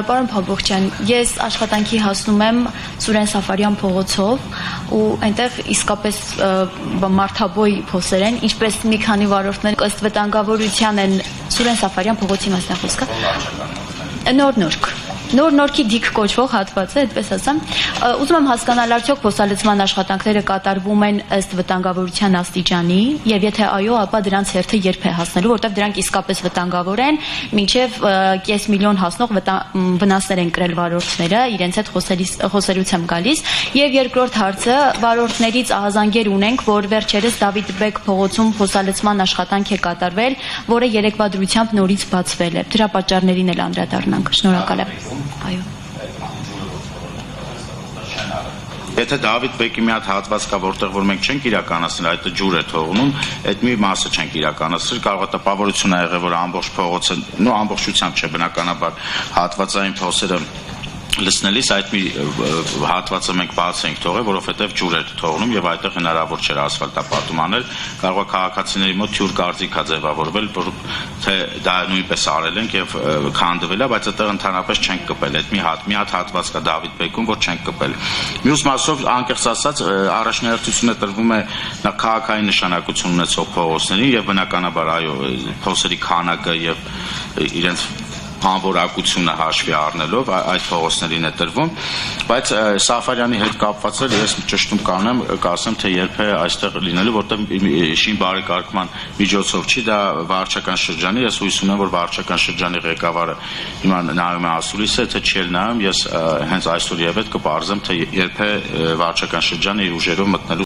Պարոն Փաբոխյան, ես աշխատանքի հասնում եմ Սուրեն Սաֆարյան փողոցով ու այնտեղ իսկապես մարդաբոյ փոսեր են, ինչպես մի քանի վարորդներ ըստ վտանգավորության են Սուրեն Սաֆարյան փողոցի մասն է խոսքը։ Նոր-նորքի դիք կոչվող հատվածը, այդպես ասեմ, ուզում եմ հասկանալ արդյոք փոսալցման աշխատանքները կատարվում են ըստ վտանգավորության աստիճանի եւ եթե այո, ապա դրանց հերթը երբ է հասնելու, որտեղ դրանք իսկապես վտանգավոր են, մինչեւ կես միլիոն հասնող վնասներ են կրել վարորդները, իրենց հետ խոսելուց եմ գալիս, եւ երկրորդ հարցը, վարորդներից ահազանգեր ունենք, որ վերջերս Դավիթ Բեկ փողոցում փոսալցման աշխատանք է կատարվել, որը երեկվա դրությամբ նորից բացվել է։ Դրա պատճառներին էլ անդրադառնանք։ Շնորհակալ եմ։ Այո։ Եթե Դավիթ Բեկի մի հատ հատված կա, որտեղ որ մենք չենք իրականացնել, այդ ջուր է թողնում, այդ մի մասը չենք իրականացրել, կարող է տպավորություն ա եղել, որ ամբողջ փողոցը, ամբողջությամբ չէ, բնականաբար հատվածային փոսերը լցնելիս այդ մի հատվածը մենք բաց ենք թողել, որովհետև ջուր էր թողնում եւ այդտեղ հնարավոր չէր ասֆալտապատում անել, կարող է քաղաքացիների մոտ թյուր կարծիք ա ձևավորվել, որ թե դա նույնպես արել ենք եւ քանդվել է, բայց այդտեղ ընդհանրապես չենք կպել, այդ մի հատ հատված կա Դավիթ Բեկում, որ չենք կպել։ Մյուս մասով անկեղծ ասած առաջնահերթությունը տրվում է նա քաղաքային նշանակություն ունեցող փողոցներին եւ բնականաբար այո, փոսերի քանակը եւ իրենց անվորակությունը հաշվի առնելով այդ փողոցներին է տրվում, բայց Սաֆարյանի հետ կապված ես ճշտում կասեմ, թե երբ է այստեղ լինելու, որտեղ շին բարեկարգման միջոցով չի, դա վարչական շրջանի, ես հույս ունեմ, որ վարչական շրջանի ղեկավարը հիմա նայում է ասուլիս է, թե չի նայում, ես հենց այսօր եւ այդ կպարզեմ, թե երբ է վարչական շրջանը իր ուժերով մտնելու